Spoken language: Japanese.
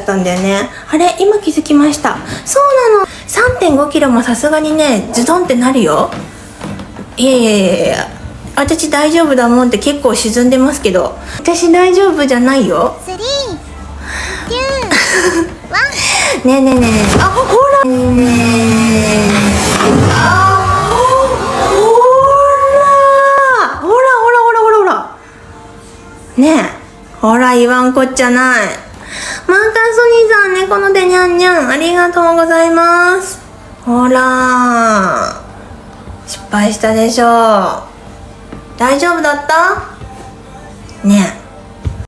ったんだよね。あれ今気づきました。そうなの、 3.5 キロもさすがにねズドンってなるよ。いやいやいやいや、私大丈夫だもんって結構沈んでますけど、私大丈夫じゃないよ。3、2、1。ねえねえねえねえ、あ、ほらねえねえ、あ、ほらほらほらほらほらほらねえ、ほら言わんこっちゃない。マーカーソニーさん、猫の手にゃんにゃんありがとうございます。ほら失敗したでしょ。大丈夫だったねえ。